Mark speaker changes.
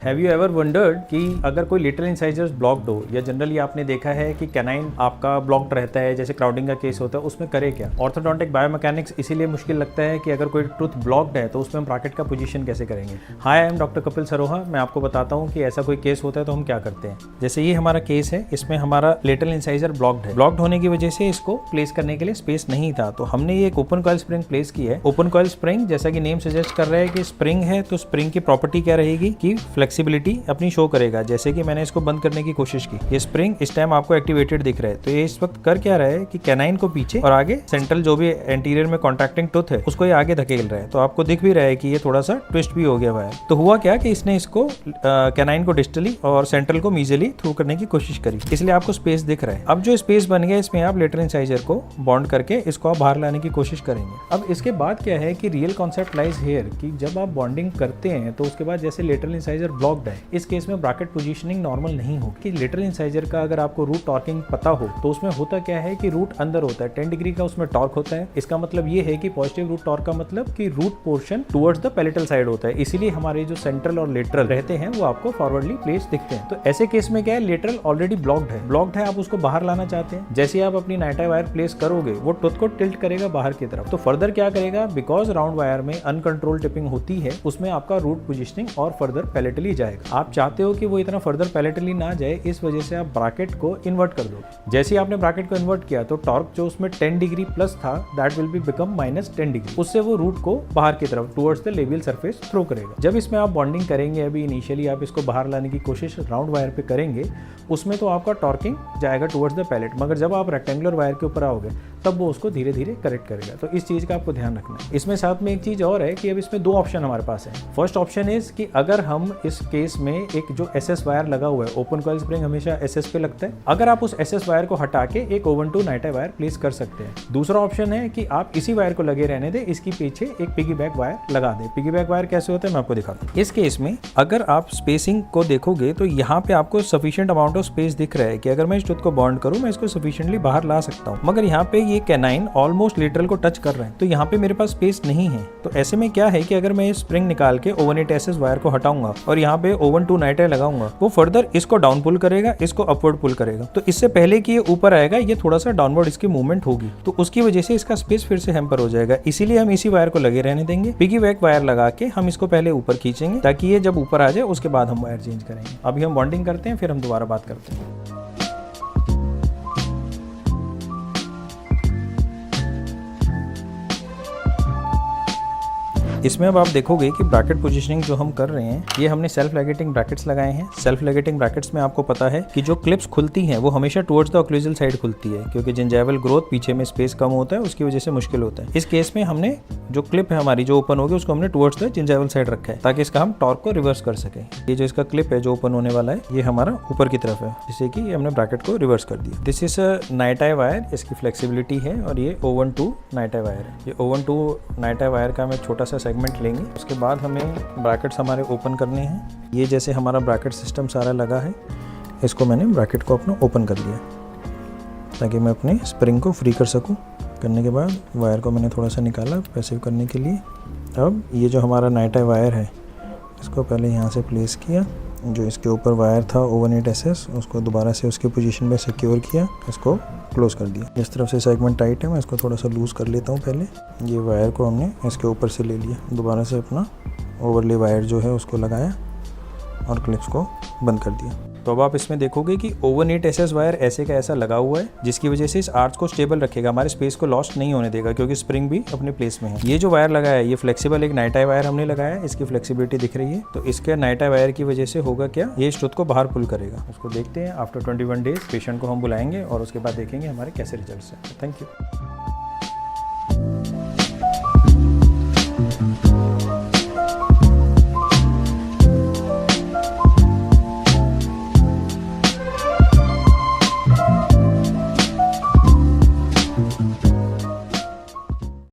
Speaker 1: Have you ever wondered कि अगर कोई लिटरल इंसाइजर्स ब्लॉक्ड हो, या जनरली आपने देखा है कि कैनाइन आपका ब्लॉक्ड रहता है, जैसे क्राउडिंग का केस होता है, उसमें करे क्या? ऑर्थोडोंटिक बायोमैकेनिक्स इसीलिए मुश्किल लगता है कि अगर कोई टूथ ब्लॉक्ड है तो उसमें हम ब्रैकेट का पोजीशन कैसे करेंगे। Hi, I am doctor Kapil Saroha. मैं आपको बताता हूँ कि ऐसा कोई केस होता है तो हम क्या करते हैं। जैसे ये हमारा केस है, इसमें हमारा लिटरल इंसाइजर ब्लॉक्ड है। ब्लॉक्ड होने की वजह से इसको प्लेस करने के लिए स्पेस नहीं था, तो हमने ये एक ओपन कॉइल स्प्रिंग प्लेस की है। ओपन कॉइल स्प्रिंग, जैसा कि नेम सजेस्ट कर रहा है कि स्प्रिंग है, तो स्प्रिंग की प्रॉपर्टी क्या रहेगी कि फ्लेक्सिबिलिटी अपनी शो करेगा। जैसे कि मैंने इसको बंद करने की कोशिश की, ये स्प्रिंग इस टाइम आपको एक्टिवेटेड दिख रहा है, तो ये इस वक्त कर क्या रहा है कि कैनाइन को पीछे और आगे सेंट्रल जो भी एंटीरियर में कॉन्ट्रैक्टिंग टूथ है उसको ये आगे धकेल रहा है। तो आपको दिख भी रहा है कि ये थोड़ा सा ट्विस्ट भी हो गया हुआ है। तो हुआ क्या कि इसने इसको कैनाइन को डिस्टली और सेंट्रल को मीजली थ्रू करने की कोशिश करी, इसलिए आपको स्पेस दिख रहा है। अब जो स्पेस बन गया, इसमें आप लिटरल इंसाइजर को बॉन्ड करके इसको आप बाहर लाने की कोशिश करेंगे। अब इसके बाद क्या है कि रियल कॉन्सेप्ट लाइज हियर कि जब आप बॉन्डिंग करते हैं तो उसके बाद जैसे लिटरल इंसाइजर ब्लॉक्ड है, इस केस में ब्रैकेट पोजीशनिंग नॉर्मल नहीं हो कि लिटरल इंसाइजर का अगर आपको रूट टॉर्किंग पता हो तो उसमें होता क्या है कि रूट अंदर होता है, 10 डिग्री का उसमें टॉर्क होता है। इसका मतलब ये है कि पॉजिटिव रूट टॉर्क का मतलब कि root portion towards the palatal side होता है, इसीलिए हमारे जो सेंट्रल और लेटरल रहते हैं वो आपको फॉरवर्डली प्लेस दिखते हैं। तो ऐसे केस में क्या है, लेटरल ऑलरेडी ब्लॉक्ड है, आप उसको बाहर लाना चाहते हैं। जैसे आप अपनी नाइटा वायर प्लेस करोगे, वो टूथ को टिल्ट करेगा बाहर की तरफ। तो फर्दर क्या करेगा, बिकॉज राउंड वायर में अनकंट्रोल टिपिंग होती है, उसमें आपका रूट पोजिशनिंग और फर्दर पैलेटली जाएगा। आप चाहते हो कि वो इतना फर्दर पैलेटली ना जाए, इस वजह से आप ब्रैकेट को इन्वर्ट कर दो। जैसे ही आपने ब्रैकेट को इन्वर्ट किया तो टॉर्क जो उसमें 10 डिग्री प्लस था, that will be become -10 degree. उससे वो रूट को बाहर की तरफ towards the labial surface throw करेगा। जब इसमें आप बॉन्डिंग करेंगे, अभी इनिशियली आप इसको बाहर लाने की कोशिश राउंड वायर पे करेंगे, उसमें तो आपका टॉर्किंग जाएगा टुवर्ड्स द पैलेट, मगर जब आप रेक्टेंगुलर वायर के ऊपर आओगे तब वो उसको धीरे धीरे करेक्ट करेगा। तो इस चीज़ का आपको ध्यान रखना है। इसमें साथ में एक चीज़ और है कि अब इसमें दो ऑप्शन हमारे पास है। फर्स्ट ऑप्शन इज कि अगर हम इस केस में एक जो एसएस वायर लगा हुआ है, ओपन कॉइल स्प्रिंग हमेशा एसएस पे लगता है, अगर आप उस एसएस वायर को हटा के एक ओवन टू नाइटा वायर प्लेस कर सकते हैं। दूसरा ऑप्शन है कि आप इसी वायर को लगे रहने दें, इसकी पीछे एक पिगी बैक वायर लगा दें। पिगी बैक वायर कैसे होता है मैं आपको दिखाता हूँ। इस केस में अगर आप स्पेसिंग को देखोगे तो यहाँ पे आपको सफिशिएंट अमाउंट ऑफ स्पेस दिख रहा है कि अगर मैं इस टूथ को बॉन्ड करूँ, मैं इसको सफिशिएंटली बाहर ला सकता हूँ, मगर यहाँ पे ये कैनाइन ऑलमोस्ट लिटरल को टच कर रहे हैं, तो यहाँ पे मेरे पास स्पेस नहीं है। तो ऐसे में क्या है कि अगर मैं स्प्रिंग निकाल के ओवन 8 एसएस वायर को हटाऊंगा और यहाँ पे ओवन 2 नाइटा लगाऊंगा, वो फर्दर इसको डाउन पुल करेगा, इसको अपवर्ड पुल करेगा। तो इससे पहले कि ये ऊपर आएगा, ये थोड़ा सा डाउनवर्ड इसकी मूवमेंट होगी, तो उसकी वजह से इसका स्पेस फिर से हैम्पर हो जाएगा। इसीलिए हम इसी वायर को लगे रहने देंगे। पिगी बैक वायर लगा के हम इसको पहले ऊपर खींचेंगे ताकि ये जब ऊपर आ जाए उसके बाद हम वायर चेंज करेंगे। अभी हम बॉन्डिंग करते हैं, फिर हम दोबारा बात करते हैं। इसमें अब आप देखोगे कि ब्रैकेट पोजीशनिंग जो हम कर रहे हैं, ये हमने सेल्फ लाइगेटिंग ब्रैकेट्स लगाए हैं। सेल्फ लाइगेटिंग ब्रैकेट्स में आपको पता है कि जो क्लिप्स खुलती हैं वो हमेशा टुवर्ड्स द ओक्लूजल साइड खुलती है, क्योंकि जिंजाइवल ग्रोथ पीछे में स्पेस कम होता है, उसकी वजह से मुश्किल होता है। इस केस में हमने जो क्लिप है हमारी जो ओपन होगी, उसको हमने टुवर्ड्स द जिंजाइवल साइड रखा है ताकि इसका हम टॉर्क को रिवर्स कर सकें। ये जो इसका क्लिप है जो ओपन होने वाला है, ये हमारा ऊपर की तरफ है, जिससे कि हमने ब्रैकेट को रिवर्स कर दिया। दिस इज अ नाइटा वायर, इसकी फ्लेक्सिबिलिटी है, और ये ओवन 2 नाइटा वायर है। ये ओवन 2 नाइटा वायर का हम एक छोटा सा सेगमेंट लेंगे, उसके बाद हमें ब्रैकेट्स हमारे ओपन करने हैं। ये जैसे हमारा ब्रैकेट सिस्टम सारा लगा है, इसको मैंने ब्रैकेट को अपना ओपन कर लिया ताकि मैं अपने स्प्रिंग को फ्री कर सकूं। करने के बाद वायर को मैंने थोड़ा सा निकाला पैसिव करने के लिए। अब ये जो हमारा नाइटा वायर है, इसको पहले यहाँ से प्लेस किया, जो इसके ऊपर वायर था ओवन 8 एसएस, उसको दोबारा से उसकी पोजीशन में सिक्योर किया, इसको क्लोज कर दिया। इस तरफ से सेगमेंट टाइट है, मैं इसको थोड़ा सा लूज़ कर लेता हूँ। पहले ये वायर को हमने इसके ऊपर से ले लिया, दोबारा से अपना ओवरले वायर जो है उसको लगाया और क्लिप्स को बंद कर दिया। तो अब आप इसमें देखोगे कि ओवन 8 एसएस वायर ऐसे का ऐसा लगा हुआ है, जिसकी वजह से इस आर्च को स्टेबल रखेगा, हमारे स्पेस को लॉस्ट नहीं होने देगा, क्योंकि स्प्रिंग भी अपने प्लेस में है। ये जो वायर लगाया है, ये फ्लेक्सिबल एक नाइटा वायर हमने लगाया है, इसकी फ्लेक्सिबिलिटी दिख रही है। तो इसके नाइटा वायर की वजह से होगा क्या, ये इस टूथ को बाहर पुल करेगा। उसको देखते हैं। आफ्टर 21 डेज पेशेंट को हम बुलाएंगे और उसके बाद देखेंगे हमारे कैसे रिजल्ट्स हैं। Thank you.